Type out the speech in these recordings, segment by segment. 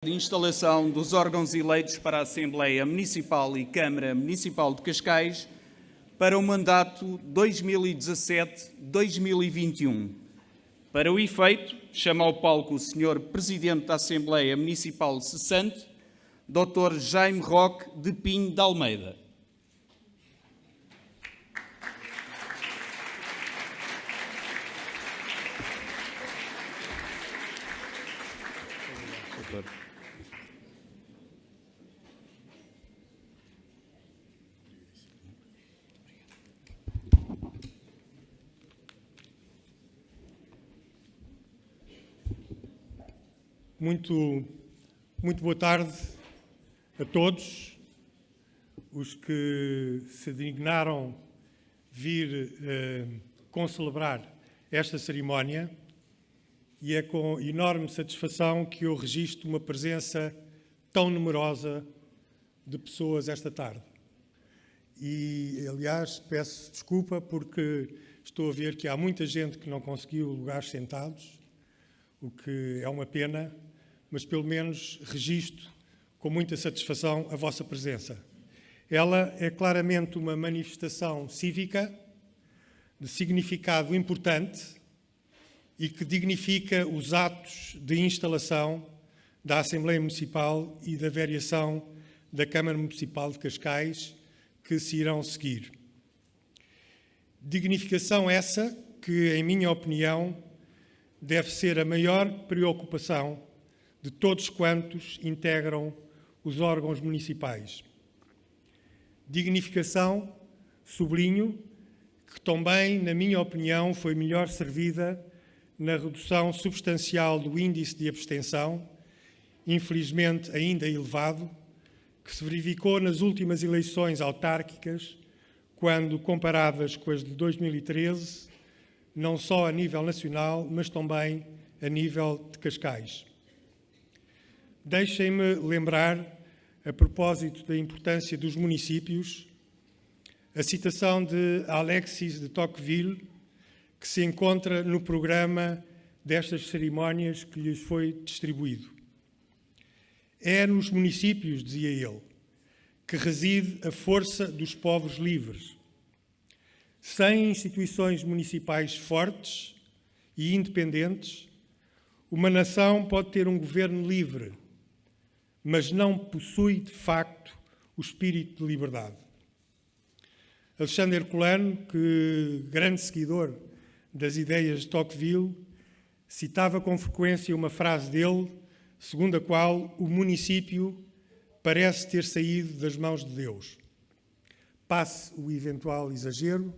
de instalação dos órgãos eleitos para a Assembleia Municipal e Câmara Municipal de Cascais para o mandato 2017-2021. Para o efeito, chamo ao palco o Sr. Presidente da Assembleia Municipal cessante, Dr. Jaime Roque de Pinho de Almeida. Muito boa tarde a todos os que se dignaram vir concelebrar esta cerimónia, e é com enorme satisfação que eu registro uma presença tão numerosa de pessoas esta tarde. E, aliás, peço desculpa porque estou a ver que há muita gente que não conseguiu lugares sentados, o que é uma pena, mas pelo menos registro com muita satisfação a vossa presença. Ela é claramente uma manifestação cívica de significado importante e que dignifica os atos de instalação da Assembleia Municipal e da variação da Câmara Municipal de Cascais que se irão seguir. Dignificação essa que, em minha opinião, deve ser a maior preocupação de todos quantos integram os órgãos municipais. Dignificação, sublinho, que também, na minha opinião, foi melhor servida na redução substancial do índice de abstenção, infelizmente ainda elevado, que se verificou nas últimas eleições autárquicas, quando comparadas com as de 2013, não só a nível nacional, mas também a nível de Cascais. Deixem-me lembrar, a propósito da importância dos municípios, a citação de Alexis de Tocqueville, que se encontra no programa destas cerimónias que lhes foi distribuído. É nos municípios, dizia ele, que reside a força dos povos livres. Sem instituições municipais fortes e independentes, uma nação pode ter um governo livre, mas não possui, de facto, o espírito de liberdade. Alexandre Herculano, que grande seguidor das ideias de Tocqueville, citava com frequência uma frase dele, segundo a qual o município parece ter saído das mãos de Deus. Passe o eventual exagero,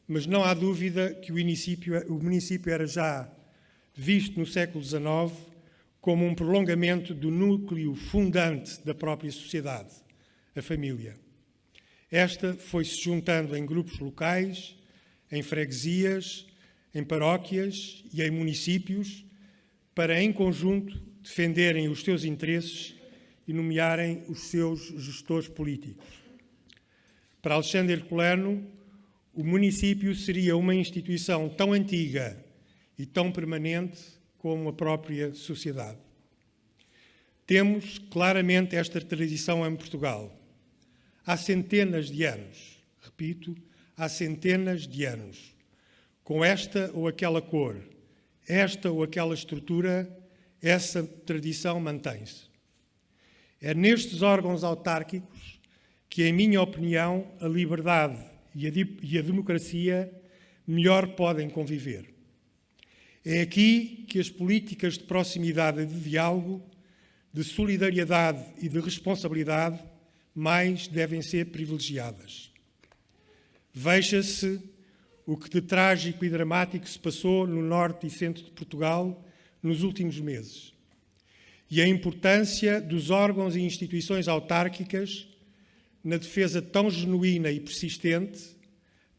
mas não há dúvida que o município era já visto no século XIX como um prolongamento do núcleo fundante da própria sociedade, a família. Esta foi-se juntando em grupos locais, em freguesias, em paróquias e em municípios, para, em conjunto, defenderem os seus interesses e nomearem os seus gestores políticos. Para Alexandre Herculano, o município seria uma instituição tão antiga e tão permanente como a própria sociedade. Temos claramente esta tradição em Portugal. Há centenas de anos, repito, há centenas de anos, com esta ou aquela cor, esta ou aquela estrutura, essa tradição mantém-se. É nestes órgãos autárquicos que, em minha opinião, a liberdade e a democracia melhor podem conviver. É aqui que as políticas de proximidade e de diálogo, de solidariedade e de responsabilidade mais devem ser privilegiadas. Veja-se o que de trágico e dramático se passou no norte e centro de Portugal nos últimos meses e a importância dos órgãos e instituições autárquicas na defesa tão genuína e persistente,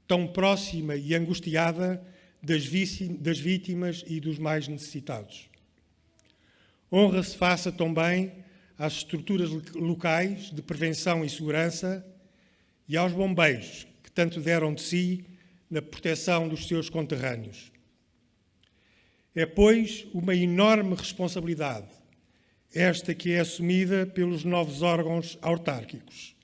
tão próxima e angustiada das vítimas e dos mais necessitados. Honra se faça também às estruturas locais de prevenção e segurança e aos bombeiros, que tanto deram de si na proteção dos seus conterrâneos. É, pois, uma enorme responsabilidade, esta que é assumida pelos novos órgãos autárquicos.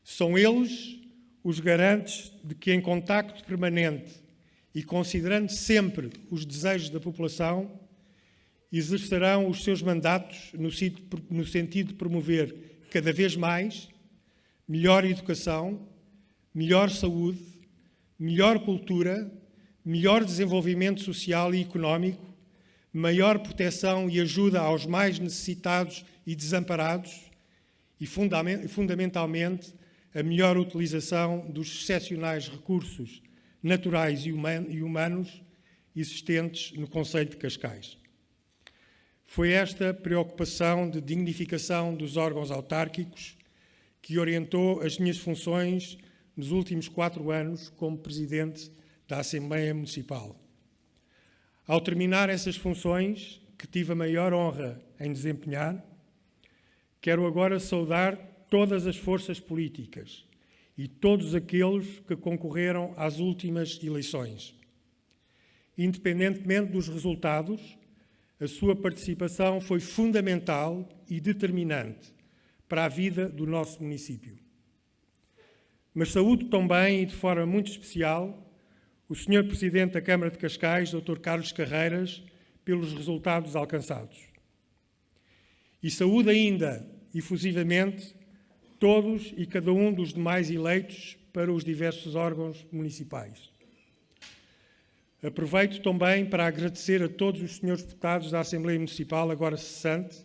São eles os garantes de que, em contacto permanente e considerando sempre os desejos da população, exercerão os seus mandatos no sentido de promover cada vez mais melhor educação, melhor saúde, melhor cultura, melhor desenvolvimento social e económico, maior proteção e ajuda aos mais necessitados e desamparados e, fundamentalmente, a melhor utilização dos excepcionais recursos naturais e humanos existentes no concelho de Cascais. Foi esta preocupação de dignificação dos órgãos autárquicos que orientou as minhas funções nos últimos 4 anos como Presidente da Assembleia Municipal. Ao terminar essas funções, que tive a maior honra em desempenhar, quero agora saudar todas as forças políticas e todos aqueles que concorreram às últimas eleições. Independentemente dos resultados, a sua participação foi fundamental e determinante para a vida do nosso município. Mas saúdo também, e de forma muito especial, o Sr. Presidente da Câmara de Cascais, Dr. Carlos Carreiras, pelos resultados alcançados. E saúdo ainda, efusivamente, todos e cada um dos demais eleitos para os diversos órgãos municipais. Aproveito também para agradecer a todos os senhores deputados da Assembleia Municipal, agora cessante,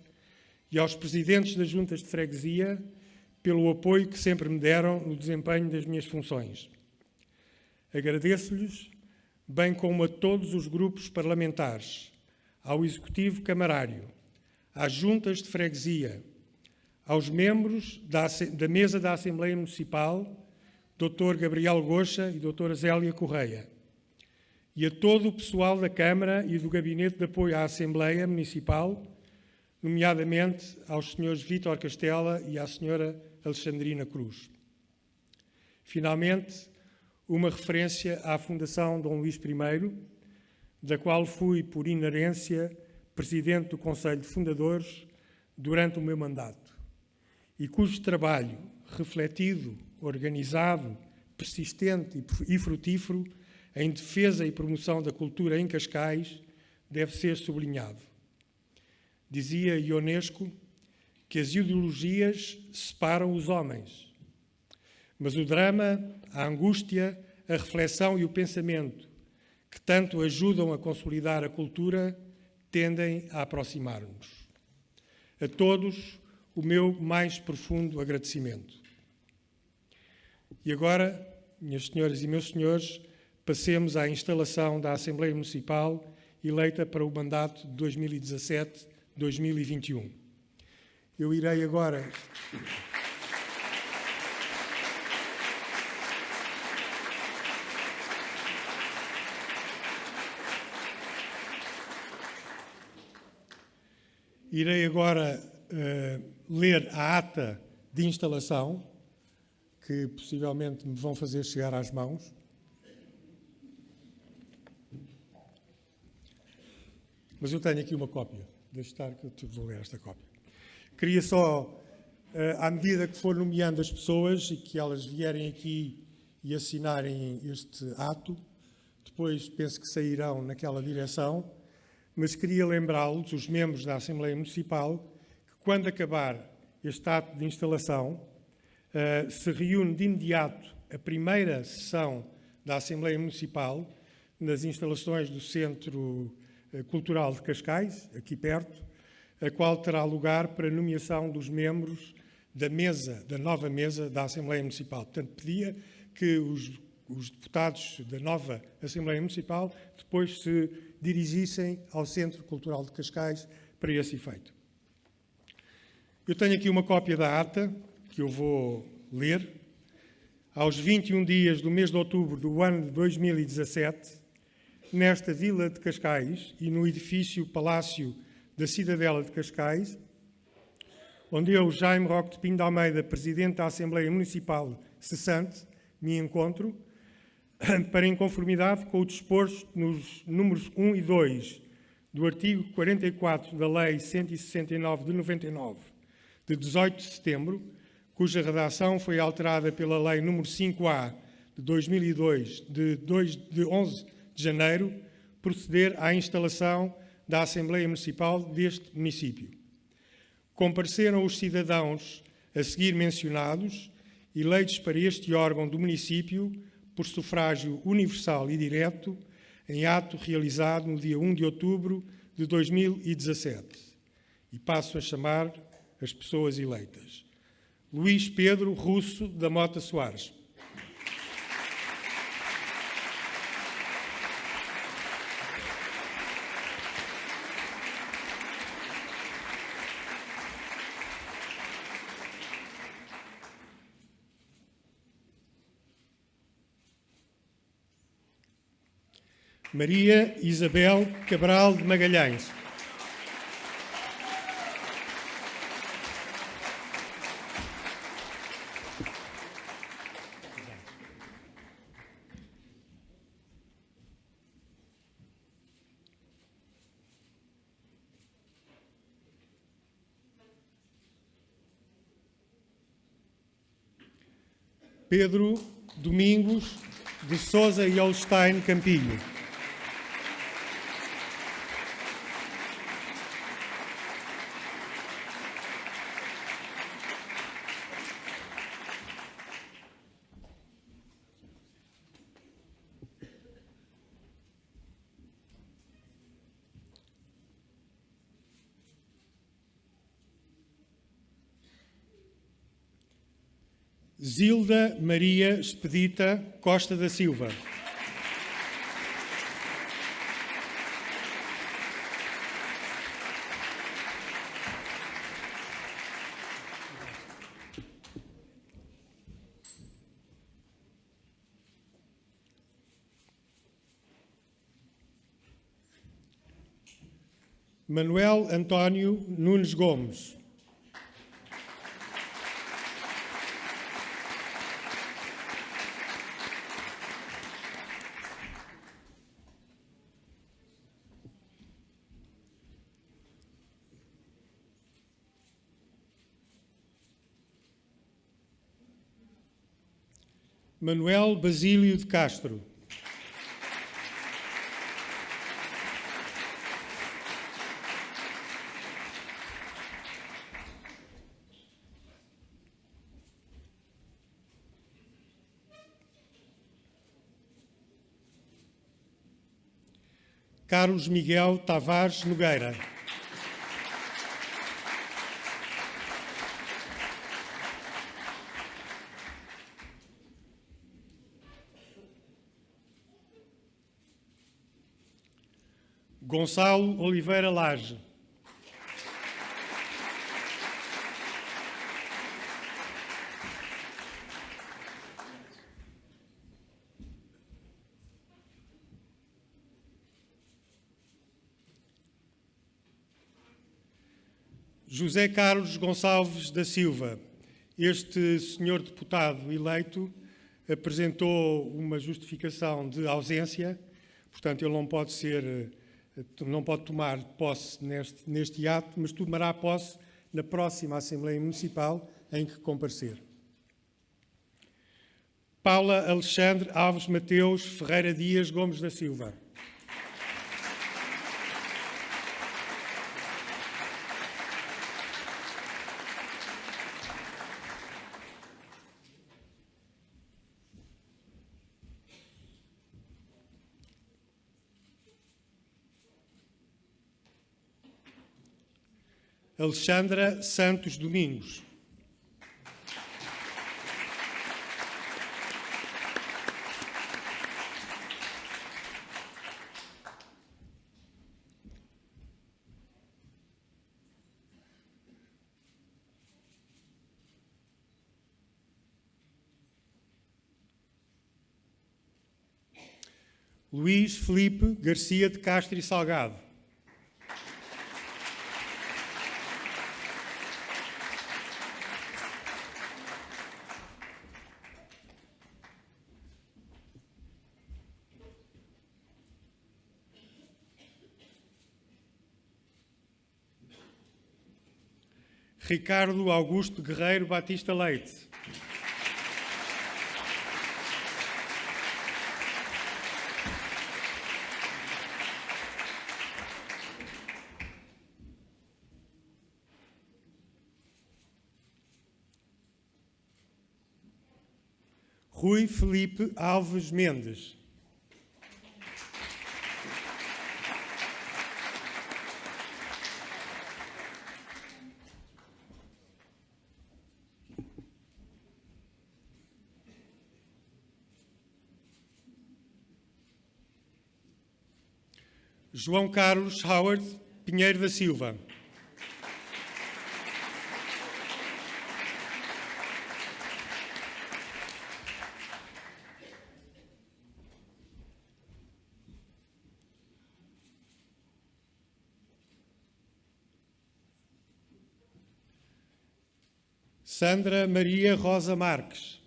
e aos presidentes das juntas de freguesia pelo apoio que sempre me deram no desempenho das minhas funções. Agradeço-lhes, bem como a todos os grupos parlamentares, ao Executivo Camarário, às juntas de freguesia, aos membros da mesa da Assembleia Municipal, Dr. Gabriel Goxa e Dra. Zélia Correia, e a todo o pessoal da Câmara e do Gabinete de Apoio à Assembleia Municipal, nomeadamente aos Srs. Vítor Castela e à Sra. Alexandrina Cruz. Finalmente, uma referência à Fundação Dom Luís I, da qual fui, por inerência, Presidente do Conselho de Fundadores durante o meu mandato, e cujo trabalho, refletido, organizado, persistente e frutífero, em defesa e promoção da cultura em Cascais, deve ser sublinhado. Dizia Ionesco que as ideologias separam os homens, mas o drama, a angústia, a reflexão e o pensamento, que tanto ajudam a consolidar a cultura, tendem a aproximar-nos. A todos, o meu mais profundo agradecimento. E agora, minhas senhoras e meus senhores, passemos à instalação da Assembleia Municipal eleita para o mandato de 2017-2021. Eu irei agora... Irei agora ler a ata de instalação, que possivelmente me vão fazer chegar às mãos. Mas eu tenho aqui uma cópia. Deixe estar que eu vou ler esta cópia. Queria só, à medida que for nomeando as pessoas e que elas vierem aqui e assinarem este ato, depois penso que sairão naquela direção, mas queria lembrá-los, os membros da Assembleia Municipal, que quando acabar este ato de instalação, se reúne de imediato a primeira sessão da Assembleia Municipal nas instalações do Centro Cultural de Cascais, aqui perto, a qual terá lugar para a nomeação dos membros da nova mesa da Assembleia Municipal. Portanto, pedia que os deputados da nova Assembleia Municipal depois se dirigissem ao Centro Cultural de Cascais para esse efeito. Eu tenho aqui uma cópia da ata, que eu vou ler. Aos 21 dias do mês de outubro do ano de 2017, nesta vila de Cascais e no edifício Palácio da Cidadela de Cascais, onde eu, Jaime Roque de Pinho de Almeida, Presidente da Assembleia Municipal cessante, me encontro, para, em conformidade com o disposto nos números 1 e 2 do artigo 44 da Lei 169 de 99, de 18 de setembro, cuja redação foi alterada pela Lei nº 5A de 2002, de 11 de janeiro, proceder à instalação da Assembleia Municipal deste município. Compareceram os cidadãos a seguir mencionados, eleitos para este órgão do município por sufrágio universal e direto, em ato realizado no dia 1 de outubro de 2017. E passo a chamar as pessoas eleitas. Luís Pedro Russo da Mota Soares. Maria Isabel Cabral de Magalhães. Pedro Domingos de Sousa e Holstein Campilho. Zilda Maria Expedita Costa da Silva. Manuel António Nunes Gomes. Manuel Basílio de Castro. Carlos Miguel Tavares Nogueira. Gonçalo Oliveira Lage. José Carlos Gonçalves da Silva. Este senhor deputado eleito apresentou uma justificação de ausência, portanto ele não pode tomar posse neste ato, mas tomará posse na próxima Assembleia Municipal em que comparecer. Paula Alexandre Alves Mateus Ferreira Dias Gomes da Silva. Alexandra Santos Domingos. Luís Felipe Garcia de Castro e Salgado. Ricardo Augusto Guerreiro Batista Leite. Rui Felipe Alves Mendes. João Carlos Howard Pinheiro da Silva. Sandra Maria Rosa Marques.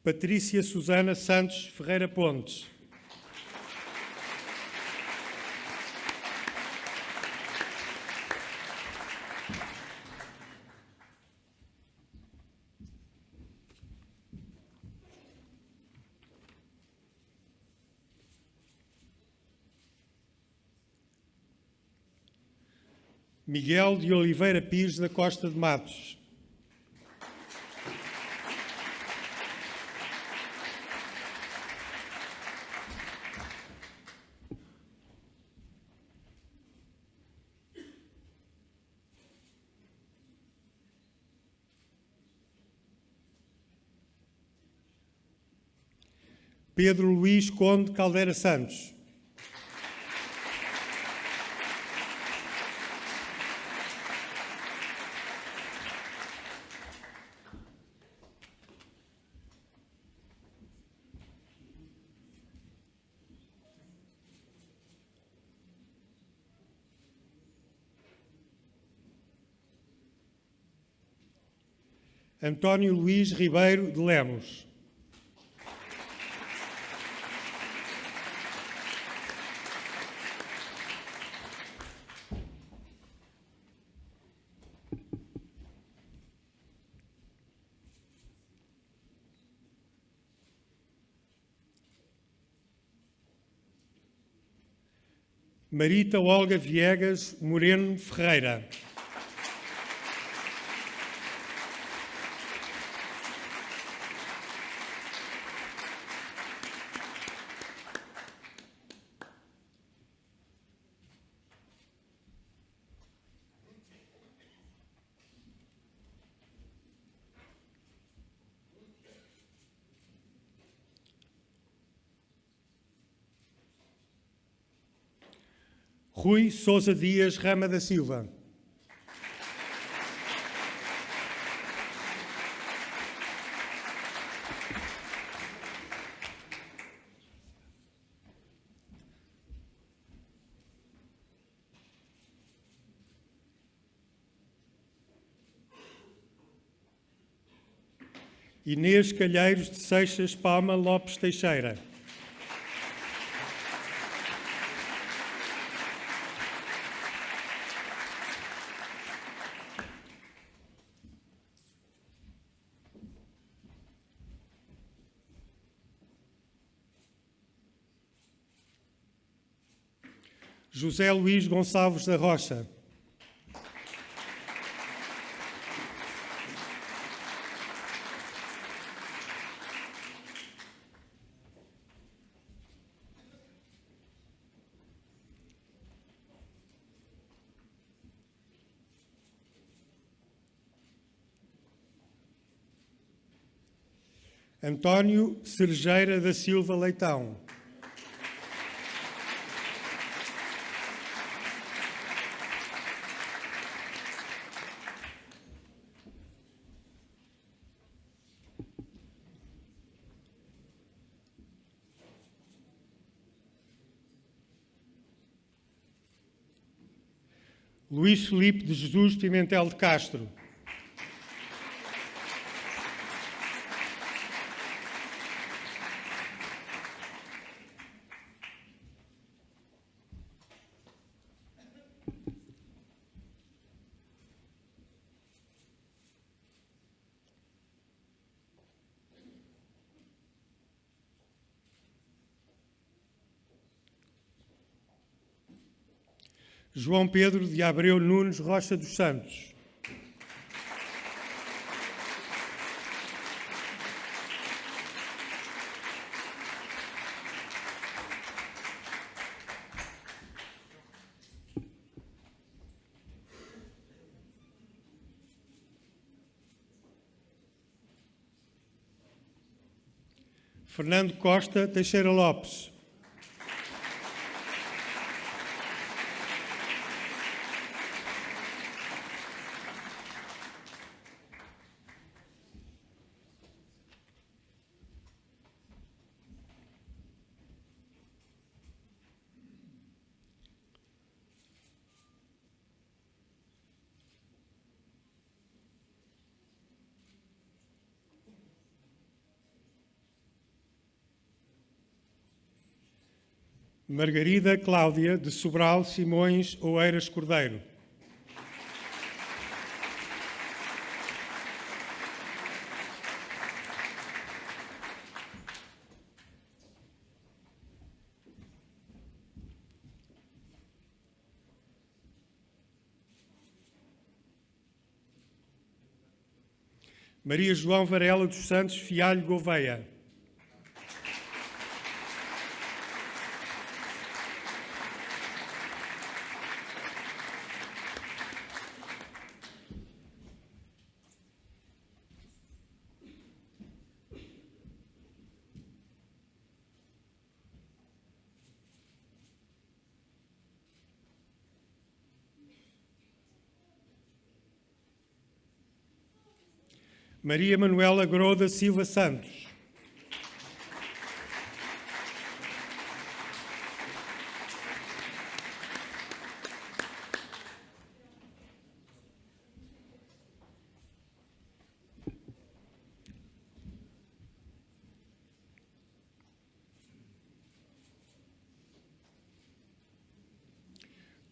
Patrícia Susana Santos Ferreira Pontes. Miguel de Oliveira Pires da Costa de Matos. Pedro Luís Conde Caldeira Santos. António Luís Ribeiro de Lemos. Marita Olga Viegas Moreno Ferreira. Rui Sousa Dias Rama da Silva. Inês Calheiros de Seixas Palma Lopes Teixeira. José Luís Gonçalves da Rocha. António Cerejeira da Silva Leitão. Luís Filipe de Jesus Pimentel de Castro, João Pedro de Abreu Nunes Rocha dos Santos, Fernando Costa Teixeira Lopes, Margarida Cláudia de Sobral Simões Oeiras Cordeiro, Maria João Varela dos Santos Fialho Gouveia, Maria Manuela Groda Silva Santos,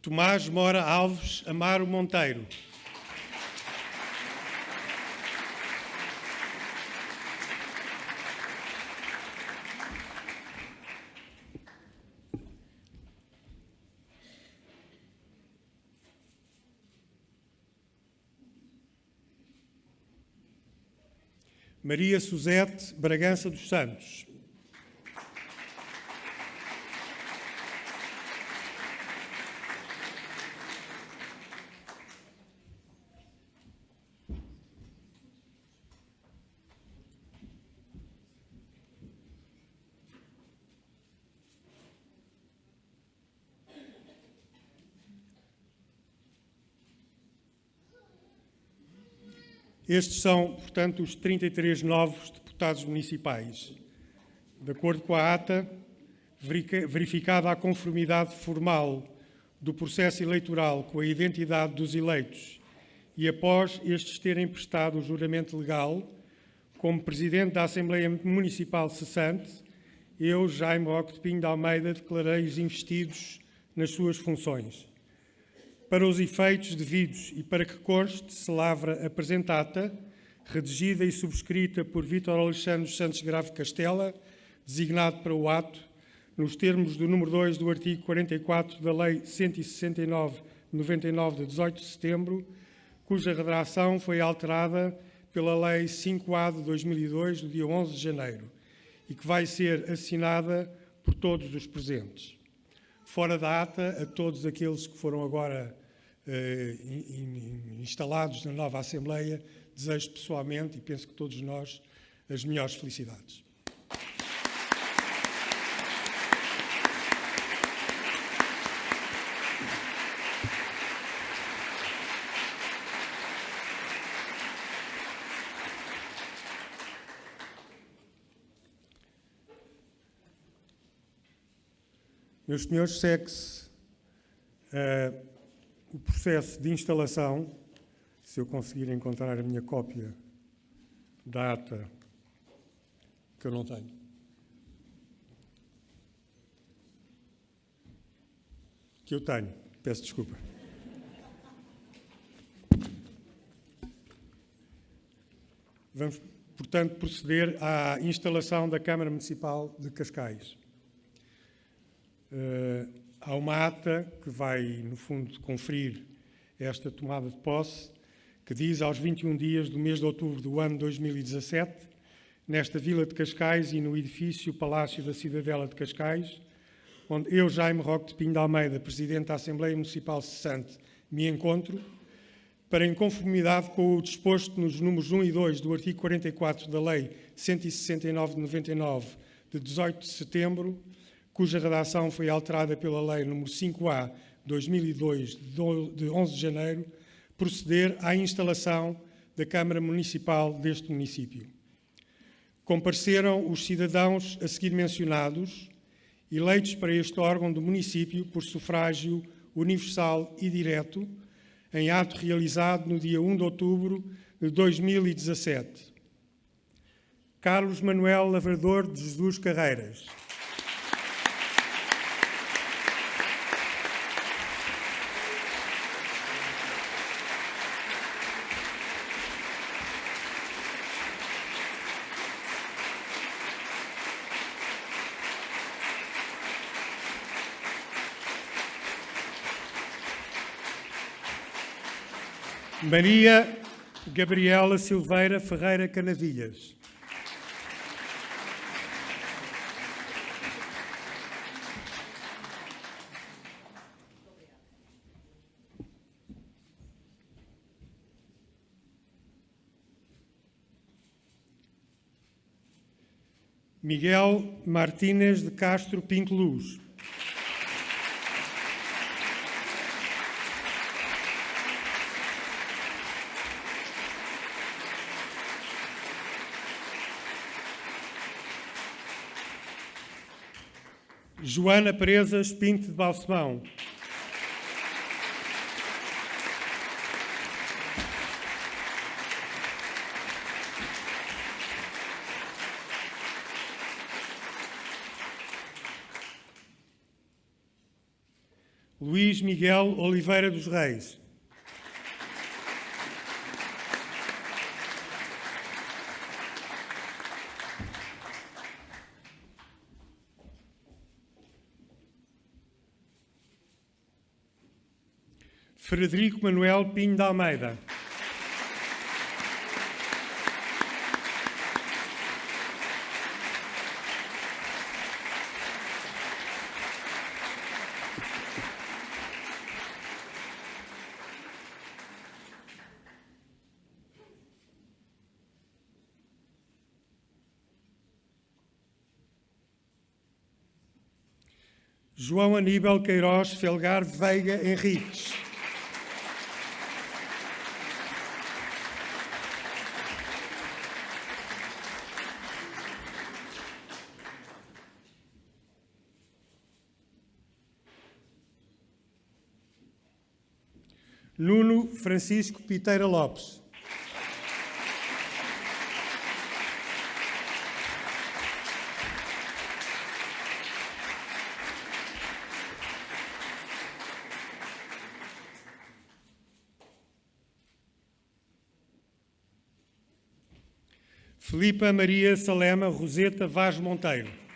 Tomás Mora Alves Amaro Monteiro, Maria Suzete Bragança dos Santos, Estes são, portanto, os 33 novos deputados municipais. De acordo com a ata, verificada a conformidade formal do processo eleitoral com a identidade dos eleitos e após estes terem prestado o juramento legal, como Presidente da Assembleia Municipal cessante, eu, Jaime Roque de Pinho de Almeida, declarei-os investidos nas suas funções. Para os efeitos devidos e para que conste, se lavra a presente ata, redigida e subscrita por Vítor Alexandre Santos Grave Castela, designado para o ato, nos termos do número 2 do artigo 44 da Lei 169/99 de 18 de setembro, cuja redação foi alterada pela Lei 5A de 2002, do dia 11 de janeiro, e que vai ser assinada por todos os presentes. Fora da ata, a todos aqueles que foram agora instalados na nova Assembleia, desejo pessoalmente, e penso que todos nós, as melhores felicidades. Meus senhores, segue-se o processo de instalação, se eu conseguir encontrar a minha cópia da ata, que eu não tenho. Que eu tenho, peço desculpa. Vamos, portanto, proceder à instalação da Câmara Municipal de Cascais. Há uma ata que vai, no fundo, conferir esta tomada de posse, que diz aos 21 dias do mês de outubro do ano 2017, nesta Vila de Cascais e no edifício Palácio da Cidadela de Cascais, onde eu, Jaime Roque de Pinho de Almeida, Presidente da Assembleia Municipal cessante, me encontro, para, em conformidade com o disposto nos números 1 e 2 do artigo 44 da Lei 169 de 99, de 18 de setembro, cuja redação foi alterada pela Lei nº 5A 2002, de 11 de janeiro, proceder à instalação da Câmara Municipal deste município. Compareceram os cidadãos a seguir mencionados, eleitos para este órgão do município por sufrágio universal e direto, em ato realizado no dia 1 de outubro de 2017. Carlos Manuel Lavrador de Jesus Carreiras. Maria Gabriela Silveira Ferreira Canavilhas. Miguel Martínez de Castro Pinto Luz. Joana Presas Pinto de Balsemão. Luís Miguel Oliveira dos Reis. Frederico Manuel Pinho de Almeida. João Aníbal Queiroz Felgar Veiga Henriques. Nuno Francisco Piteira Lopes. Filipa Maria Salema Roseta Vaz Monteiro.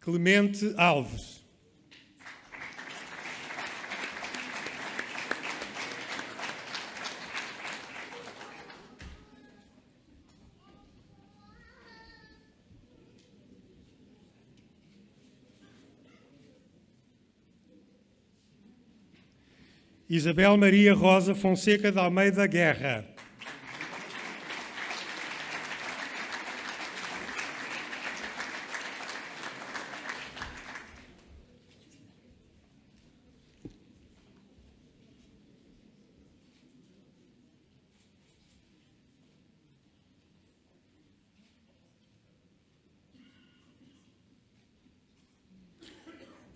Clemente Alves. Isabel Maria Rosa Fonseca de Almeida Guerra.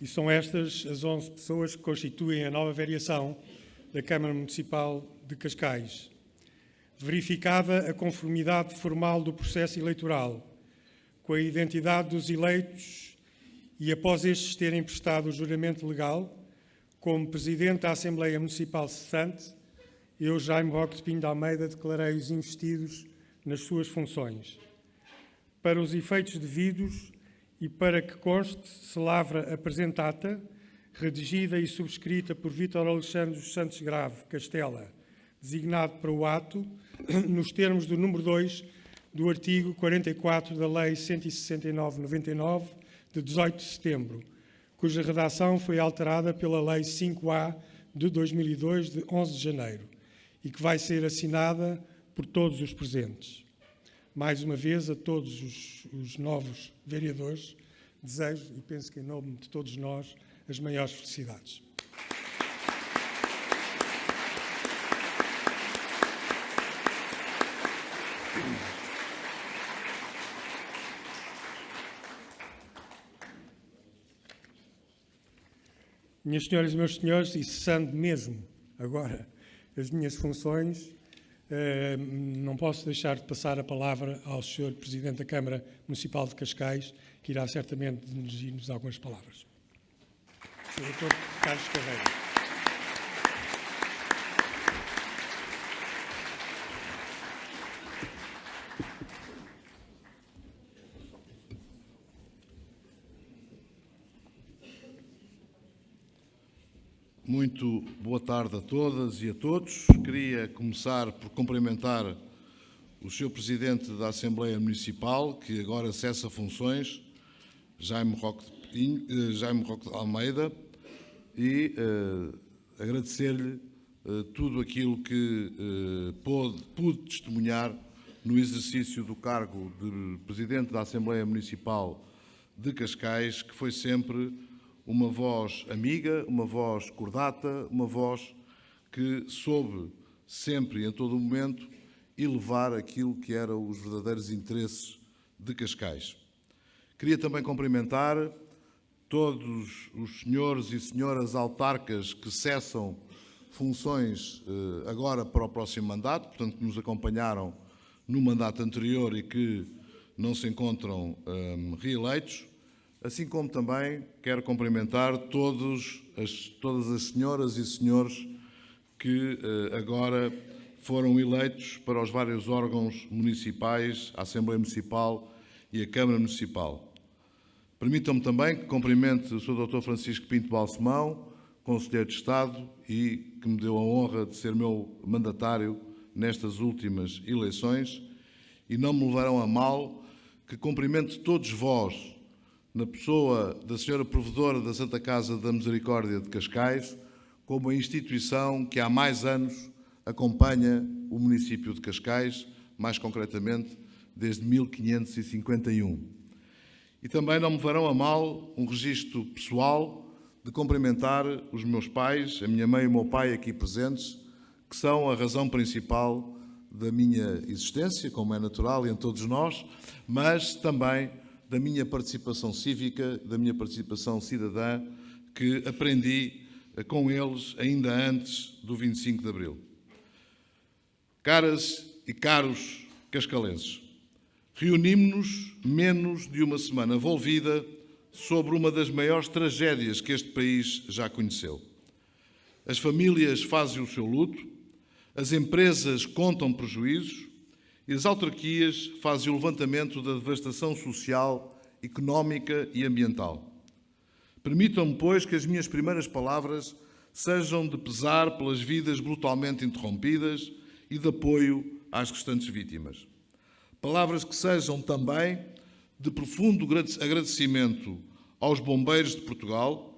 e são estas as 11 pessoas que constituem a nova variação da Câmara Municipal de Cascais. Verificada a conformidade formal do processo eleitoral com a identidade dos eleitos e após estes terem prestado o juramento legal, como Presidente da Assembleia Municipal cessante, eu, Jaime Roque de Pinho de Almeida, declarei-os investidos nas suas funções. Para os efeitos devidos e para que conste, se lavra a presente ata, redigida e subscrita por Vítor Alexandre dos Santos Grave Castela, designado para o ato, nos termos do número 2 do artigo 44 da Lei 169/99, de 18 de setembro, cuja redação foi alterada pela Lei 5A de 2002, de 11 de janeiro, e que vai ser assinada por todos os presentes. Mais uma vez, a todos os novos vereadores, desejo, e penso que em nome de todos nós, as maiores felicidades. Minhas senhoras e meus senhores, e cessando mesmo agora as minhas funções, não posso deixar de passar a palavra ao Sr. Presidente da Câmara Municipal de Cascais, que irá certamente dirigir-nos algumas palavras. Sr. Dr. Carlos Carreira. Muito boa tarde a todas e a todos. Queria começar por cumprimentar o Sr. Presidente da Assembleia Municipal, que agora cessa funções, Jaime Roque de Almeida, e agradecer-lhe tudo aquilo que pude testemunhar no exercício do cargo de Presidente da Assembleia Municipal de Cascais, que foi sempre uma voz amiga, uma voz cordata, uma voz que soube sempre e em todo o momento elevar aquilo que eram os verdadeiros interesses de Cascais. Queria também cumprimentar todos os senhores e senhoras autarcas que cessam funções agora para o próximo mandato, portanto, que nos acompanharam no mandato anterior e que não se encontram reeleitos. Assim como também quero cumprimentar todas as senhoras e senhores que agora foram eleitos para os vários órgãos municipais, a Assembleia Municipal e a Câmara Municipal. Permitam-me também que cumprimente o Sr. Dr. Francisco Pinto Balsemão, Conselheiro de Estado, e que me deu a honra de ser meu mandatário nestas últimas eleições, e não me levarão a mal que cumprimente todos vós, na pessoa da Senhora Provedora da Santa Casa da Misericórdia de Cascais, como a instituição que há mais anos acompanha o município de Cascais, mais concretamente desde 1551. E também não me levarão a mal um registro pessoal de cumprimentar os meus pais, a minha mãe e o meu pai aqui presentes, que são a razão principal da minha existência, como é natural em todos nós, mas também da minha participação cívica, da minha participação cidadã, que aprendi com eles ainda antes do 25 de Abril. Caras e caros cascalenses, reunimos-nos menos de uma semana volvida sobre uma das maiores tragédias que este país já conheceu. As famílias fazem o seu luto, as empresas contam prejuízos e as autarquias fazem o levantamento da devastação social, económica e ambiental. Permitam-me, pois, que as minhas primeiras palavras sejam de pesar pelas vidas brutalmente interrompidas e de apoio às restantes vítimas. Palavras que sejam também de profundo agradecimento aos bombeiros de Portugal,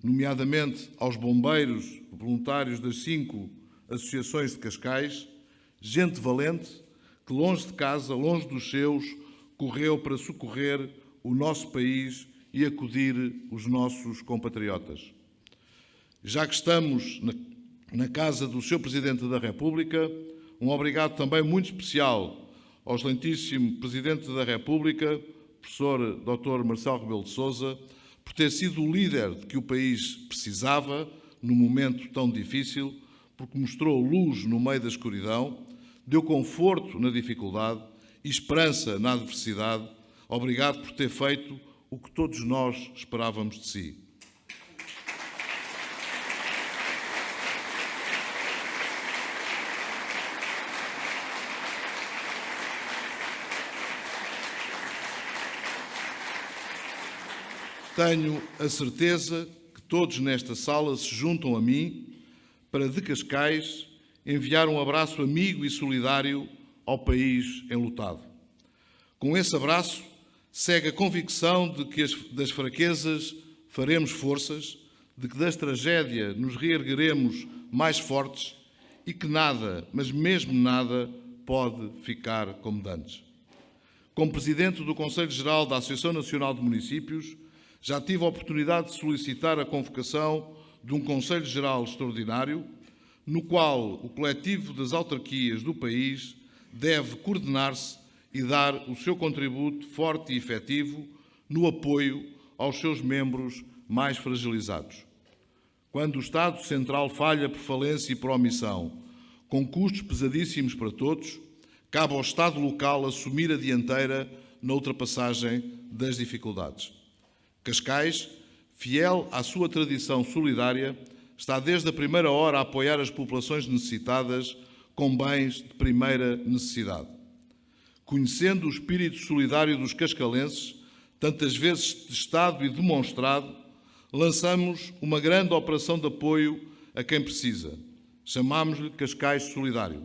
nomeadamente aos bombeiros voluntários das 5 associações de Cascais, gente valente que, longe de casa, longe dos seus, correu para socorrer o nosso país e acudir os nossos compatriotas. Já que estamos na casa do Sr. Presidente da República, um obrigado também muito especial ao excelentíssimo Presidente da República, professor Dr. Marcelo Rebelo de Sousa, por ter sido o líder de que o país precisava num momento tão difícil, porque mostrou luz no meio da escuridão, deu conforto na dificuldade e esperança na adversidade. Obrigado por ter feito o que todos nós esperávamos de si. Tenho a certeza que todos nesta sala se juntam a mim para, de Cascais, enviar um abraço amigo e solidário ao país enlutado. Com esse abraço, segue a convicção de que das fraquezas faremos forças, de que das tragédias nos reergueremos mais fortes e que nada, mas mesmo nada, pode ficar como dantes. Como Presidente do Conselho Geral da Associação Nacional de Municípios, já tive a oportunidade de solicitar a convocação de um Conselho Geral extraordinário, no qual o coletivo das autarquias do país deve coordenar-se e dar o seu contributo forte e efetivo no apoio aos seus membros mais fragilizados. Quando o Estado Central falha por falência e por omissão, com custos pesadíssimos para todos, cabe ao Estado local assumir a dianteira na ultrapassagem das dificuldades. Cascais, fiel à sua tradição solidária, está desde a primeira hora a apoiar as populações necessitadas com bens de primeira necessidade. Conhecendo o espírito solidário dos cascalenses, tantas vezes testado e demonstrado, lançamos uma grande operação de apoio a quem precisa. Chamámos-lhe Cascais Solidário.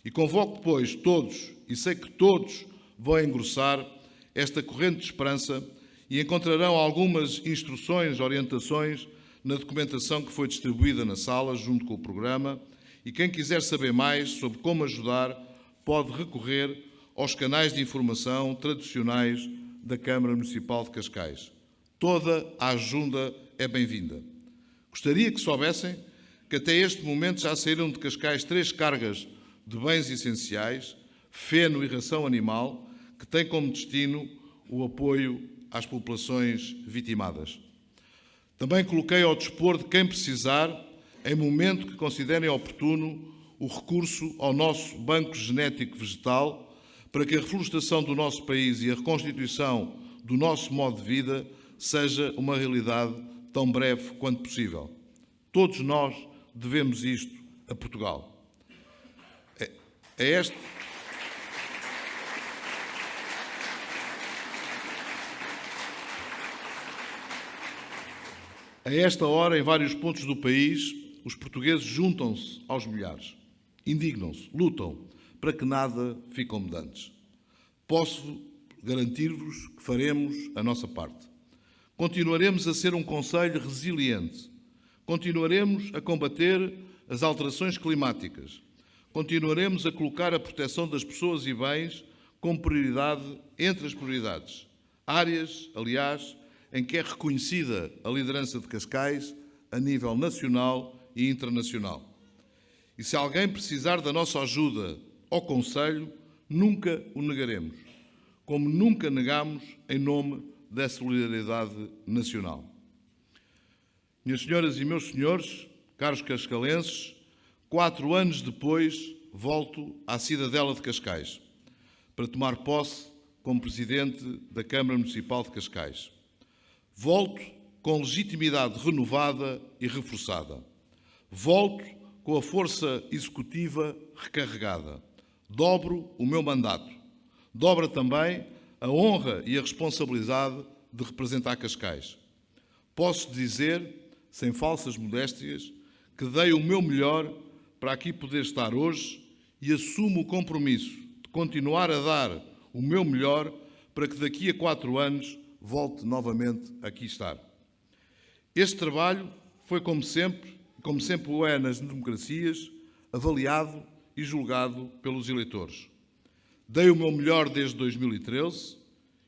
E convoco, pois, todos, e sei que todos vão engrossar esta corrente de esperança e encontrarão algumas instruções, orientações na documentação que foi distribuída na sala, junto com o programa, e quem quiser saber mais sobre como ajudar, pode recorrer aos canais de informação tradicionais da Câmara Municipal de Cascais. Toda a ajuda é bem-vinda. Gostaria que soubessem que até este momento já saíram de Cascais 3 cargas de bens essenciais, feno e ração animal, que têm como destino o apoio às populações vitimadas. Também coloquei ao dispor de quem precisar, em momento que considerem oportuno, o recurso ao nosso Banco Genético Vegetal para que a reflorestação do nosso país e a reconstituição do nosso modo de vida seja uma realidade tão breve quanto possível. Todos nós devemos isto a Portugal. A esta hora, em vários pontos do país, os portugueses juntam-se aos milhares, indignam-se, lutam para que nada fique como dantes. Posso garantir-vos que faremos a nossa parte. Continuaremos a ser um concelho resiliente. Continuaremos a combater as alterações climáticas. Continuaremos a colocar a proteção das pessoas e bens como prioridade entre as prioridades. Áreas, aliás, em que é reconhecida a liderança de Cascais a nível nacional e internacional. E se alguém precisar da nossa ajuda ao Conselho, nunca o negaremos, como nunca negamos em nome da solidariedade nacional. Minhas senhoras e meus senhores, caros cascalenses, 4 anos depois volto à cidadela de Cascais para tomar posse como Presidente da Câmara Municipal de Cascais. Volto com legitimidade renovada e reforçada. Volto com a força executiva recarregada. Dobro o meu mandato. Dobra também a honra e a responsabilidade de representar Cascais. Posso dizer, sem falsas modéstias, que dei o meu melhor para aqui poder estar hoje e assumo o compromisso de continuar a dar o meu melhor para que daqui a 4 anos volte novamente aqui estar. Este trabalho foi, como sempre o é nas democracias, avaliado e julgado pelos eleitores. Dei o meu melhor desde 2013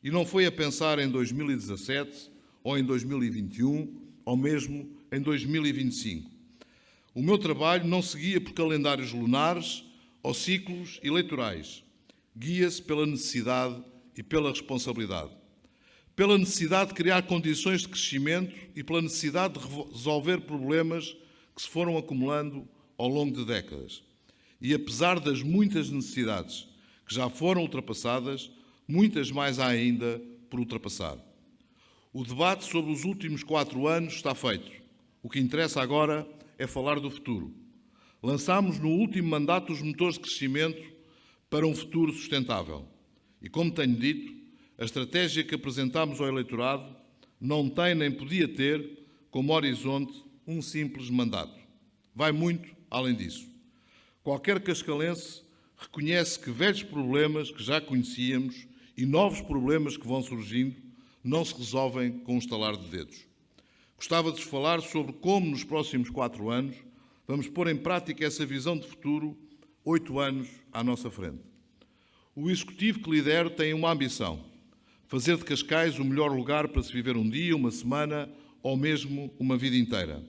e não foi a pensar em 2017 ou em 2021 ou mesmo em 2025. O meu trabalho não seguia por calendários lunares ou ciclos eleitorais. Guia-se pela necessidade e pela responsabilidade. pela necessidade de criar condições de crescimento e pela necessidade de resolver problemas que se foram acumulando ao longo de décadas. E apesar das muitas necessidades que já foram ultrapassadas, muitas mais há ainda por ultrapassar. O debate sobre os últimos 4 anos está feito. O que interessa agora é falar do futuro. Lançámos no último mandato os motores de crescimento para um futuro sustentável. E, como tenho dito, a estratégia que apresentámos ao eleitorado não tem nem podia ter como horizonte um simples mandato. Vai muito além disso. Qualquer cascalense reconhece que velhos problemas que já conhecíamos e novos problemas que vão surgindo não se resolvem com um estalar de dedos. Gostava de vos falar sobre como, nos próximos 4 anos, vamos pôr em prática essa visão de futuro 8 anos à nossa frente. O Executivo que lidero tem uma ambição: fazer de Cascais o melhor lugar para se viver um dia, uma semana ou mesmo uma vida inteira.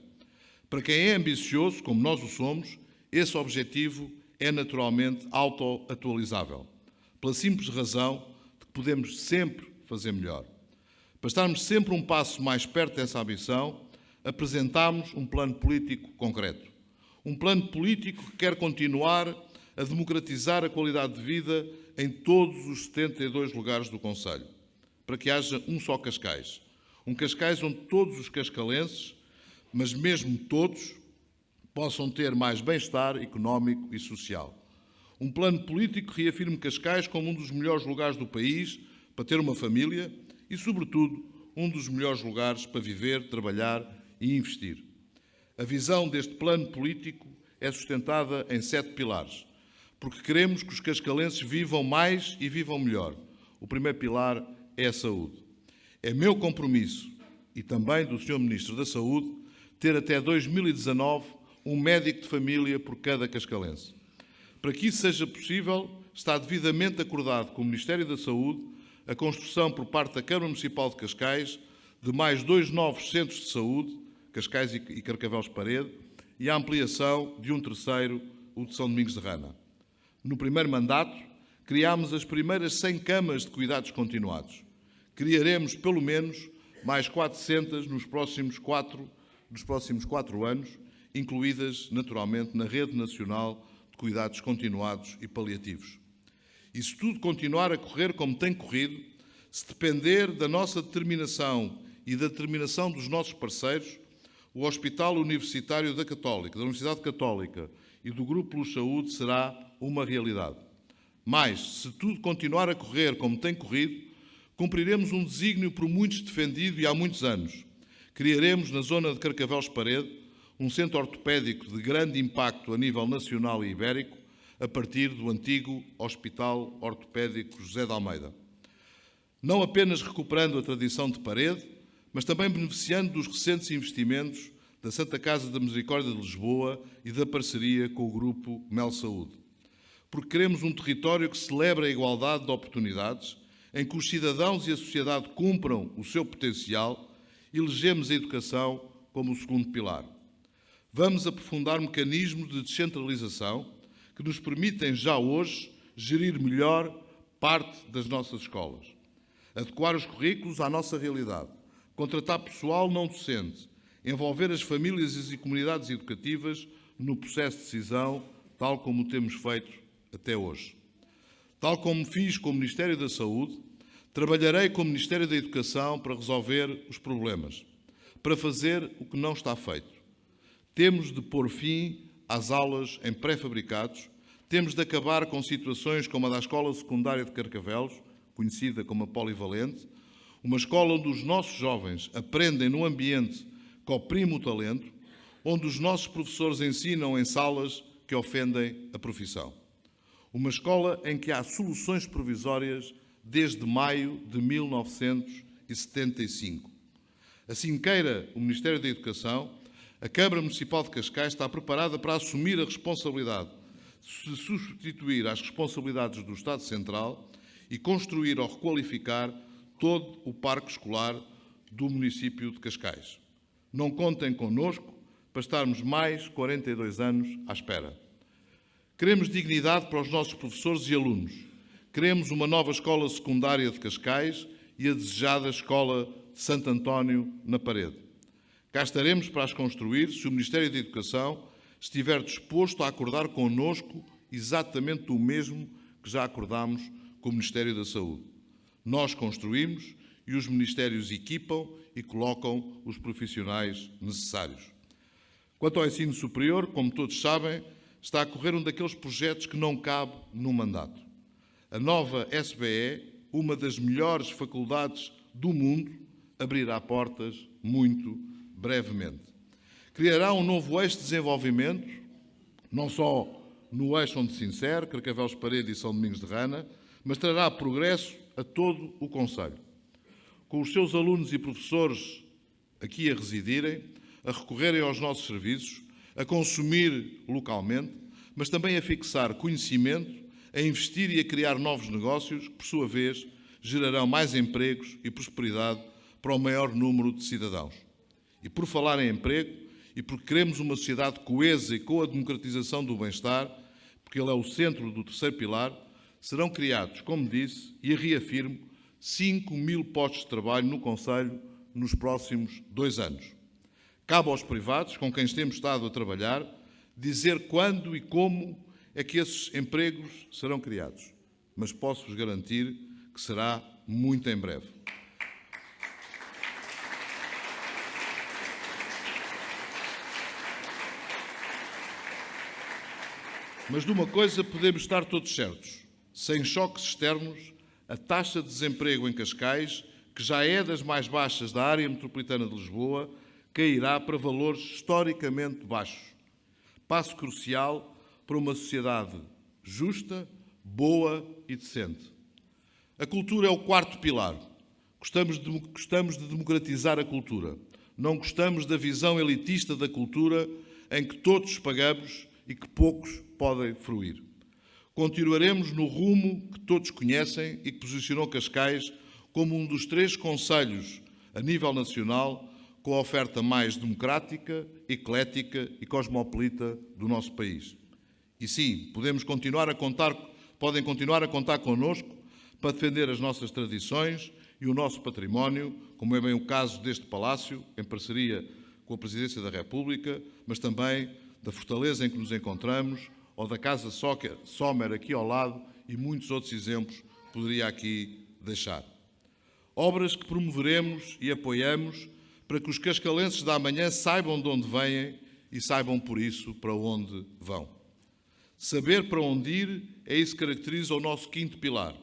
Para quem é ambicioso, como nós o somos, esse objetivo é naturalmente auto-atualizável, pela simples razão de que podemos sempre fazer melhor. Para estarmos sempre um passo mais perto dessa ambição, apresentámos um plano político concreto. Um plano político que quer continuar a democratizar a qualidade de vida em todos os 72 lugares do concelho, para que haja um só Cascais. Um Cascais onde todos os cascalenses, mas mesmo todos, possam ter mais bem-estar económico e social. Um plano político que reafirme Cascais como um dos melhores lugares do país para ter uma família e, sobretudo, um dos melhores lugares para viver, trabalhar e investir. A visão deste plano político é sustentada em 7 pilares, porque queremos que os cascalenses vivam mais e vivam melhor. O primeiro pilar é a saúde. É meu compromisso, e também do Sr. Ministro da Saúde, ter até 2019 um médico de família por cada cascalense. Para que isso seja possível, está devidamente acordado com o Ministério da Saúde a construção por parte da Câmara Municipal de Cascais de mais 2 novos centros de saúde, Cascais e Carcavelos Parede, e a ampliação de um terceiro, o de São Domingos de Rana. No primeiro mandato, criámos as primeiras 100 camas de cuidados continuados. Criaremos, pelo menos, mais 400 nos próximos 4 anos, incluídas, naturalmente, na Rede Nacional de Cuidados Continuados e Paliativos. E se tudo continuar a correr como tem corrido, se depender da nossa determinação e da determinação dos nossos parceiros, o Hospital Universitário da Universidade Católica e do Grupo Luz Saúde será uma realidade. Mas, se tudo continuar a correr como tem corrido, cumpriremos um desígnio por muitos defendido e há muitos anos. Criaremos na zona de Carcavelos Parede um centro ortopédico de grande impacto a nível nacional e ibérico, a partir do antigo Hospital Ortopédico José de Almeida. Não apenas recuperando a tradição de Parede, mas também beneficiando dos recentes investimentos da Santa Casa da Misericórdia de Lisboa e da parceria com o Grupo Mel Saúde. Porque queremos um território que celebra a igualdade de oportunidades, em que os cidadãos e a sociedade cumpram o seu potencial e elegemos a educação como o segundo pilar. Vamos aprofundar mecanismos de descentralização que nos permitem já hoje gerir melhor parte das nossas escolas, adequar os currículos à nossa realidade, contratar pessoal não docente, envolver as famílias e comunidades educativas no processo de decisão, tal como o temos feito até hoje. Tal como fiz com o Ministério da Saúde, trabalharei com o Ministério da Educação para resolver os problemas, para fazer o que não está feito. Temos de pôr fim às aulas em pré-fabricados, temos de acabar com situações como a da Escola Secundária de Carcavelos, conhecida como a Polivalente, uma escola onde os nossos jovens aprendem num ambiente que oprime o talento, onde os nossos professores ensinam em salas que ofendem a profissão. Uma escola em que há soluções provisórias desde maio de 1975. Assim queira o Ministério da Educação, a Câmara Municipal de Cascais está preparada para assumir a responsabilidade de se substituir às responsabilidades do Estado Central e construir ou requalificar todo o parque escolar do município de Cascais. Não contem connosco para estarmos mais 42 anos à espera. Queremos dignidade para os nossos professores e alunos. Queremos uma nova escola secundária de Cascais e a desejada Escola de Santo António na Parede. Cá estaremos para as construir se o Ministério da Educação estiver disposto a acordar connosco exatamente o mesmo que já acordámos com o Ministério da Saúde. Nós construímos e os ministérios equipam e colocam os profissionais necessários. Quanto ao ensino superior, como todos sabem, está a correr um daqueles projetos que não cabe num mandato. A nova SBE, uma das melhores faculdades do mundo, abrirá portas muito brevemente. Criará um novo eixo de desenvolvimento, não só no eixo onde se insere, Carcavelos Parede e São Domingos de Rana, mas trará progresso a todo o concelho. Com os seus alunos e professores aqui a residirem, a recorrerem aos nossos serviços, a consumir localmente, mas também a fixar conhecimento, a investir e a criar novos negócios que, por sua vez, gerarão mais empregos e prosperidade para o maior número de cidadãos. E por falar em emprego, e porque queremos uma sociedade coesa e com a democratização do bem-estar, porque ele é o centro do terceiro pilar, serão criados, como disse, e reafirmo, 5.000 postos de trabalho no concelho nos próximos 2 anos. Cabe aos privados, com quem temos estado a trabalhar, dizer quando e como é que esses empregos serão criados. Mas posso-vos garantir que será muito em breve. Mas de uma coisa podemos estar todos certos. Sem choques externos, a taxa de desemprego em Cascais, que já é das mais baixas da área metropolitana de Lisboa, cairá para valores historicamente baixos. Passo crucial para uma sociedade justa, boa e decente. A cultura é o 4º pilar. Gostamos de democratizar a cultura. Não gostamos da visão elitista da cultura em que todos pagamos e que poucos podem fruir. Continuaremos no rumo que todos conhecem e que posicionou Cascais como um dos 3 concelhos a nível nacional com a oferta mais democrática, eclética e cosmopolita do nosso país. E sim, podem continuar a contar connosco para defender as nossas tradições e o nosso património, como é bem o caso deste Palácio, em parceria com a Presidência da República, mas também da Fortaleza em que nos encontramos, ou da Casa Sommer aqui ao lado, e muitos outros exemplos poderia aqui deixar. Obras que promoveremos e apoiamos para que os cascalenses da amanhã saibam de onde vêm e saibam, por isso, para onde vão. Saber para onde ir é isso que caracteriza o nosso 5º pilar,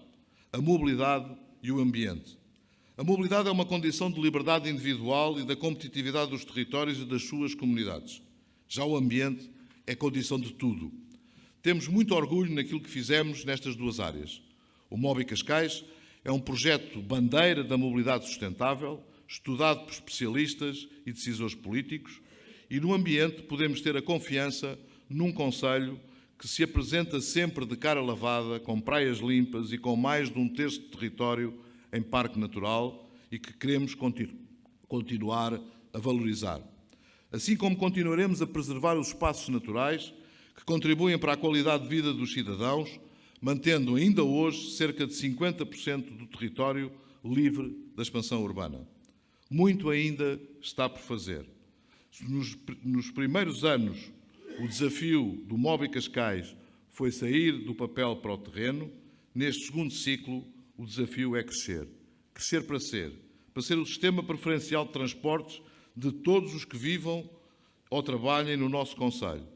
a mobilidade e o ambiente. A mobilidade é uma condição de liberdade individual e da competitividade dos territórios e das suas comunidades. Já o ambiente é condição de tudo. Temos muito orgulho naquilo que fizemos nestas 2 áreas. O Mobi Cascais é um projeto bandeira da mobilidade sustentável, estudado por especialistas e decisores políticos, e no ambiente podemos ter a confiança num concelho que se apresenta sempre de cara lavada, com praias limpas e com mais de 1/3 de território em parque natural e que queremos continuar a valorizar. Assim como continuaremos a preservar os espaços naturais que contribuem para a qualidade de vida dos cidadãos, mantendo ainda hoje cerca de 50% do território livre da expansão urbana. Muito ainda está por fazer. Nos primeiros anos, o desafio do Mobi Cascais foi sair do papel para o terreno. Neste 2º ciclo, o desafio é crescer. Crescer para ser o sistema preferencial de transportes de todos os que vivam ou trabalhem no nosso concelho,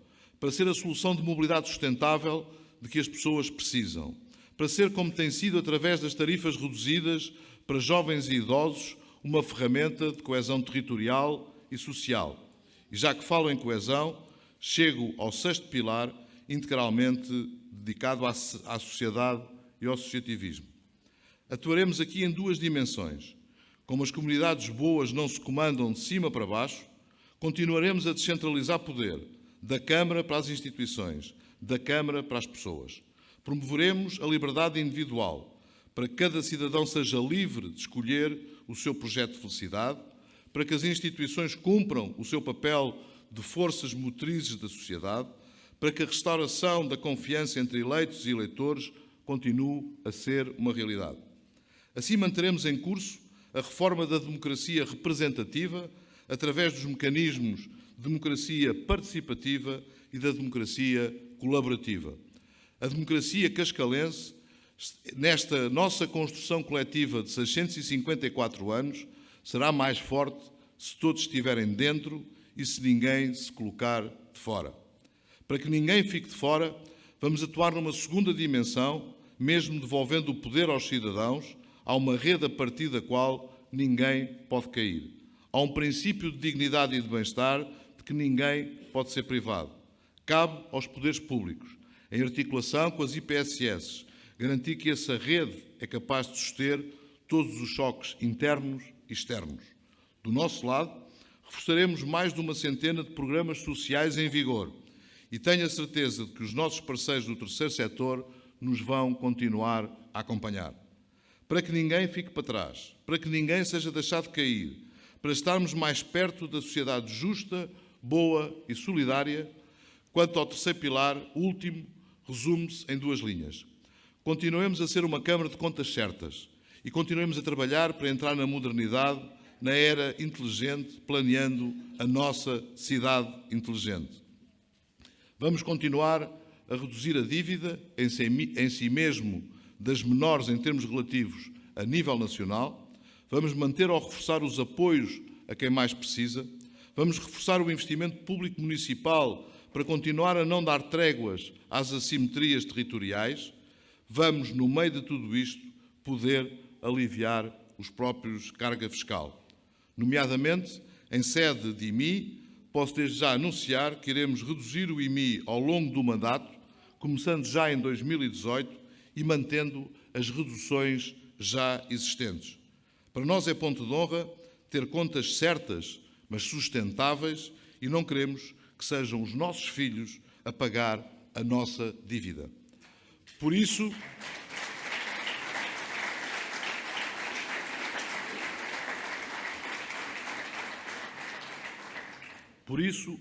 para ser a solução de mobilidade sustentável de que as pessoas precisam, para ser, como tem sido através das tarifas reduzidas para jovens e idosos, uma ferramenta de coesão territorial e social. E já que falo em coesão, chego ao 6º pilar, integralmente dedicado à sociedade e ao associativismo. Atuaremos aqui em 2 dimensões. Como as comunidades boas não se comandam de cima para baixo, continuaremos a descentralizar poder da Câmara para as instituições, da Câmara para as pessoas. Promoveremos a liberdade individual, para que cada cidadão seja livre de escolher o seu projeto de felicidade, para que as instituições cumpram o seu papel de forças motrizes da sociedade, para que a restauração da confiança entre eleitos e eleitores continue a ser uma realidade. Assim manteremos em curso a reforma da democracia representativa através dos mecanismos de democracia participativa e da democracia colaborativa. A democracia cascalense, nesta nossa construção coletiva de 654 anos, será mais forte se todos estiverem dentro e se ninguém se colocar de fora. Para que ninguém fique de fora, vamos atuar numa segunda dimensão, mesmo devolvendo o poder aos cidadãos. Há uma rede a partir da qual ninguém pode cair. Há um princípio de dignidade e de bem-estar de que ninguém pode ser privado. Cabe aos poderes públicos, em articulação com as IPSS, garantir que essa rede é capaz de suster todos os choques internos e externos. Do nosso lado, reforçaremos mais de uma centena de programas sociais em vigor e tenho a certeza de que os nossos parceiros do terceiro setor nos vão continuar a acompanhar. Para que ninguém fique para trás, para que ninguém seja deixado cair, para estarmos mais perto da sociedade justa, boa e solidária. Quanto ao terceiro pilar, o último, resume-se em 2 linhas. Continuemos a ser uma Câmara de contas certas e continuemos a trabalhar para entrar na modernidade, na era inteligente, planeando a nossa cidade inteligente. Vamos continuar a reduzir a dívida em si mesmo das menores em termos relativos a nível nacional. Vamos manter ou reforçar os apoios a quem mais precisa. Vamos reforçar o investimento público municipal para continuar a não dar tréguas às assimetrias territoriais. Vamos, no meio de tudo isto, poder aliviar os próprios carga fiscal. Nomeadamente, em sede de IMI, posso desde já anunciar que iremos reduzir o IMI ao longo do mandato, começando já em 2018 e mantendo as reduções já existentes. Para nós é ponto de honra ter contas certas, mas sustentáveis, e não queremos que sejam os nossos filhos a pagar a nossa dívida. Por isso,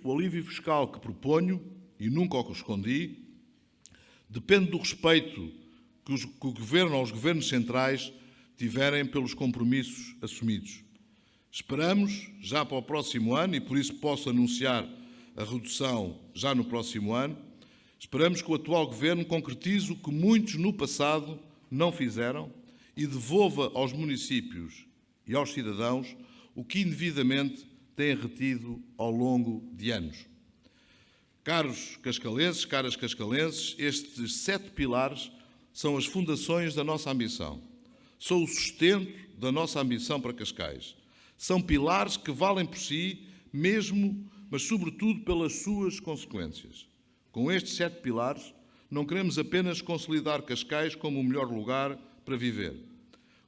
o alívio fiscal que proponho, e nunca o escondi, depende do respeito que o Governo ou os Governos centrais tiverem pelos compromissos assumidos. Esperamos, já para o próximo ano, e por isso posso anunciar a redução já no próximo ano, esperamos que o atual Governo concretize o que muitos no passado não fizeram e devolva aos municípios e aos cidadãos o que indevidamente têm retido ao longo de anos. Caros cascalenses, caras cascalenses, estes 7 pilares são as fundações da nossa ambição. São o sustento da nossa ambição para Cascais. São pilares que valem por si mesmo, mas sobretudo pelas suas consequências. Com estes 7 pilares, não queremos apenas consolidar Cascais como o melhor lugar para viver.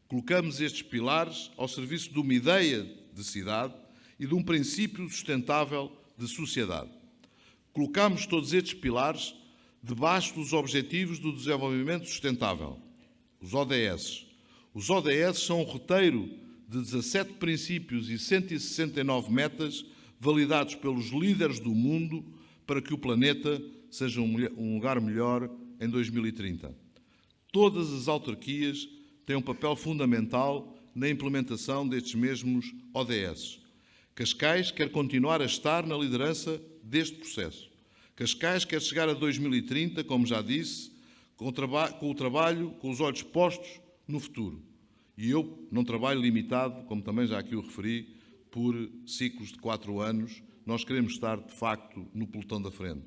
Colocamos estes pilares ao serviço de uma ideia de cidade e de um princípio sustentável de sociedade. Colocamos todos estes pilares debaixo dos Objetivos do Desenvolvimento Sustentável, os ODS. Os ODS são um roteiro de 17 princípios e 169 metas validados pelos líderes do mundo para que o planeta seja um lugar melhor em 2030. Todas as autarquias têm um papel fundamental na implementação destes mesmos ODS. Cascais quer continuar a estar na liderança deste processo. Cascais quer chegar a 2030, como já disse, com o trabalho, com os olhos postos no futuro. E eu não trabalho limitado, como também já aqui o referi, por ciclos de 4 anos. Nós queremos estar, de facto, no pelotão da frente.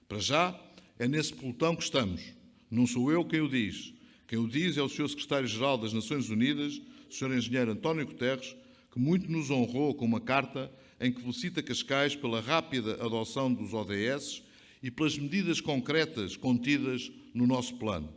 Para já, é nesse pelotão que estamos. Não sou eu quem o diz. Quem o diz é o Sr. Secretário-Geral das Nações Unidas, o Sr. Engenheiro António Guterres, que muito nos honrou com uma carta em que felicita Cascais pela rápida adoção dos ODS e pelas medidas concretas contidas no nosso plano.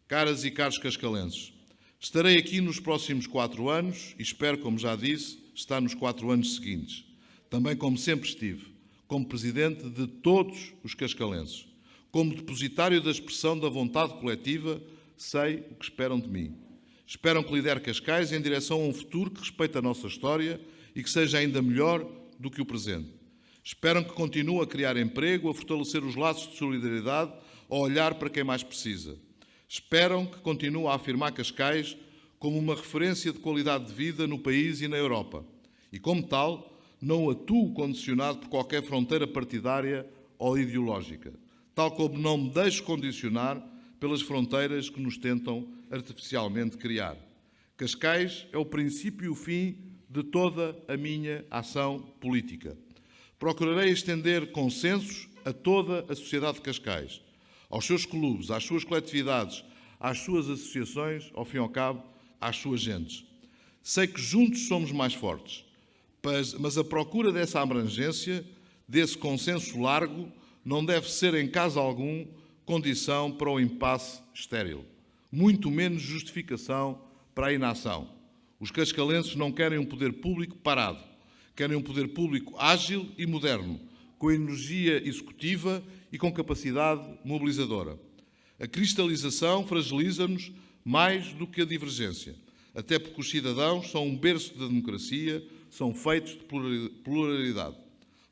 Caras e caros cascalenses, estarei aqui nos próximos 4 anos e espero, como já disse, estar nos 4 anos seguintes. Também como sempre estive, como presidente de todos os cascalenses. Como depositário da expressão da vontade coletiva, sei o que esperam de mim. Esperam que lidere Cascais em direção a um futuro que respeite a nossa história e que seja ainda melhor do que o presente. Esperam que continue a criar emprego, a fortalecer os laços de solidariedade, a olhar para quem mais precisa. Esperam que continue a afirmar Cascais como uma referência de qualidade de vida no país e na Europa. E, como tal, não atuo condicionado por qualquer fronteira partidária ou ideológica, tal como não me deixo condicionar pelas fronteiras que nos tentam artificialmente criar. Cascais é o princípio e o fim de toda a minha ação política. Procurarei estender consensos a toda a sociedade de Cascais, aos seus clubes, às suas coletividades, às suas associações, ao fim e ao cabo, às suas gentes. Sei que juntos somos mais fortes, mas a procura dessa abrangência, desse consenso largo, não deve ser em caso algum condição para o impasse estéril, muito menos justificação para a inação. Os cascalenses não querem um poder público parado, querem um poder público ágil e moderno, com energia executiva e com capacidade mobilizadora. A cristalização fragiliza-nos mais do que a divergência, até porque os cidadãos são um berço da democracia, são feitos de pluralidade.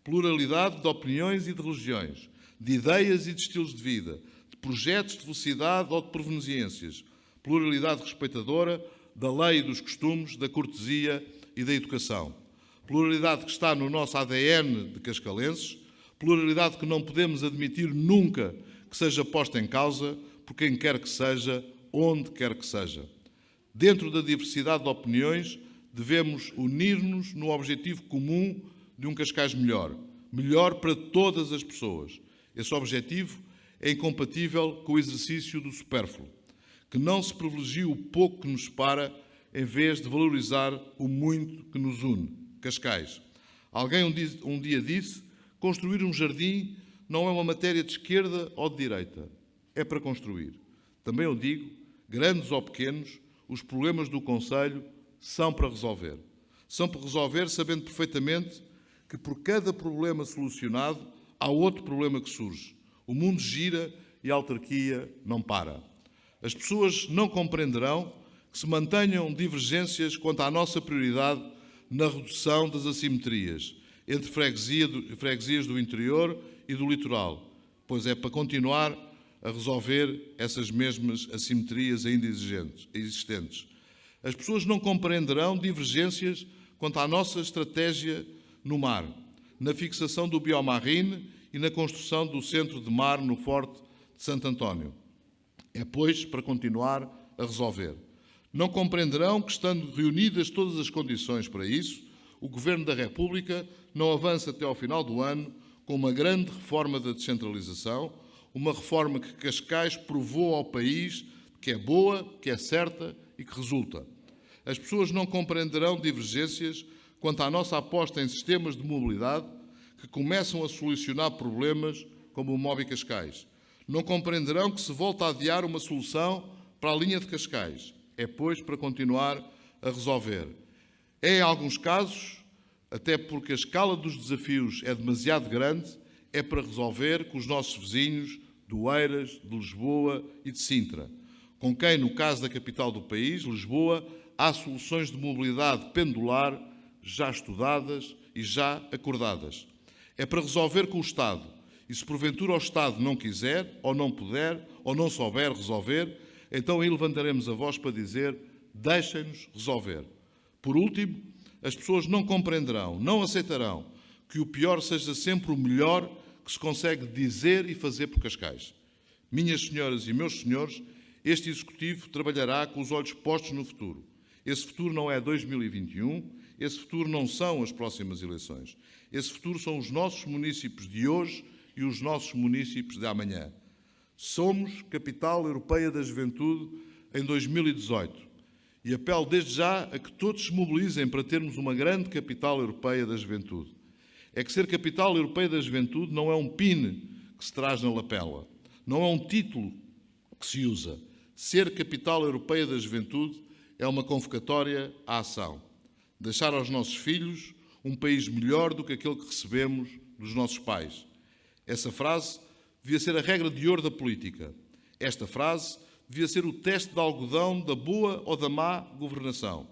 Pluralidade de opiniões e de religiões, de ideias e de estilos de vida, de projetos de velocidade ou de proveniências. Pluralidade respeitadora da lei e dos costumes, da cortesia e da educação. Pluralidade que está no nosso ADN de cascalenses, pluralidade que não podemos admitir nunca que seja posta em causa por quem quer que seja, onde quer que seja. Dentro da diversidade de opiniões, devemos unir-nos no objetivo comum de um Cascais melhor, melhor para todas as pessoas. Esse objetivo é incompatível com o exercício do supérfluo, que não se privilegie o pouco que nos separa em vez de valorizar o muito que nos une. Cascais. Alguém um dia disse: construir um jardim não é uma matéria de esquerda ou de direita, é para construir. Também eu digo, grandes ou pequenos, os problemas do concelho são para resolver. São para resolver sabendo perfeitamente que por cada problema solucionado há outro problema que surge. O mundo gira e a autarquia não para. As pessoas não compreenderão que se mantenham divergências quanto à nossa prioridade na redução das assimetrias entre freguesias do interior e do litoral, pois é para continuar a resolver essas mesmas assimetrias ainda existentes. As pessoas não compreenderão divergências quanto à nossa estratégia no mar, na fixação do biomarine e na construção do centro de mar no Forte de Santo António. É, pois, para continuar a resolver. Não compreenderão que, estando reunidas todas as condições para isso, o Governo da República não avança até ao final do ano com uma grande reforma da descentralização, uma reforma que Cascais provou ao país que é boa, que é certa e que resulta. As pessoas não compreenderão divergências quanto à nossa aposta em sistemas de mobilidade que começam a solucionar problemas como o Mobi Cascais. Não compreenderão que se volta a adiar uma solução para a linha de Cascais. É, pois, para continuar a resolver. É, em alguns casos, até porque a escala dos desafios é demasiado grande, é para resolver com os nossos vizinhos de Oeiras, de Lisboa e de Sintra, com quem, no caso da capital do país, Lisboa, há soluções de mobilidade pendular já estudadas e já acordadas. É para resolver com o Estado, e se porventura o Estado não quiser, ou não puder, ou não souber resolver, então aí levantaremos a voz para dizer: deixem-nos resolver. Por último, as pessoas não compreenderão, não aceitarão que o pior seja sempre o melhor que se consegue dizer e fazer por Cascais. Minhas senhoras e meus senhores, este Executivo trabalhará com os olhos postos no futuro. Esse futuro não é 2021, esse futuro não são as próximas eleições. Esse futuro são os nossos municípios de hoje e os nossos municípios de amanhã. Somos Capital Europeia da Juventude em 2018 e apelo desde já a que todos se mobilizem para termos uma grande Capital Europeia da Juventude. É que ser Capital Europeia da Juventude não é um PIN que se traz na lapela, não é um título que se usa. Ser Capital Europeia da Juventude é uma convocatória à ação. Deixar aos nossos filhos um país melhor do que aquele que recebemos dos nossos pais. Essa frase devia ser a regra de ouro da política. Esta frase devia ser o teste de algodão da boa ou da má governação.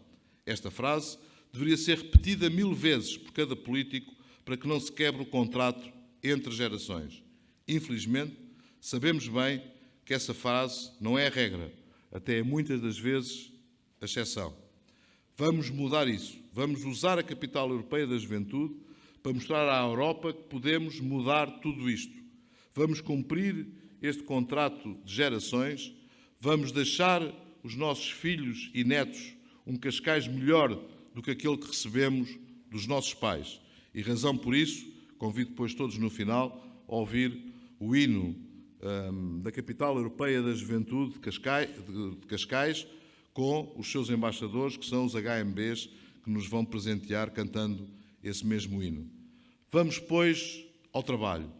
Esta frase deveria ser repetida 1000 vezes por cada político para que não se quebre o contrato entre gerações. Infelizmente, sabemos bem que essa frase não é a regra, até muitas das vezes a exceção. Vamos mudar isso. Vamos usar a Capital Europeia da Juventude para mostrar à Europa que podemos mudar tudo isto. Vamos cumprir este contrato de gerações, vamos deixar os nossos filhos e netos um Cascais melhor do que aquele que recebemos dos nossos pais. E razão por isso, convido depois todos no final a ouvir o hino da Capital Europeia da Juventude de Cascais, com os seus embaixadores, que são os HMBs, que nos vão presentear cantando esse mesmo hino. Vamos, pois, ao trabalho.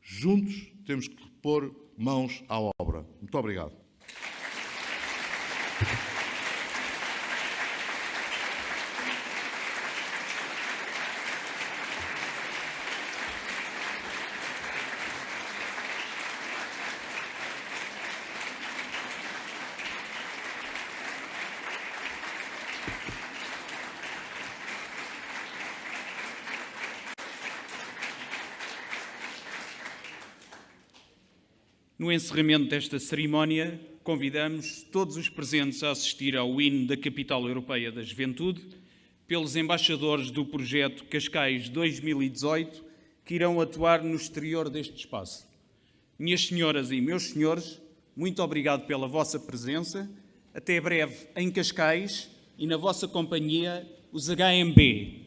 Juntos temos que pôr mãos à obra. Muito obrigado. No encerramento desta cerimónia, convidamos todos os presentes a assistir ao hino da Capital Europeia da Juventude, pelos embaixadores do projeto Cascais 2018, que irão atuar no exterior deste espaço. Minhas senhoras e meus senhores, muito obrigado pela vossa presença. Até breve em Cascais e na vossa companhia, os HMB.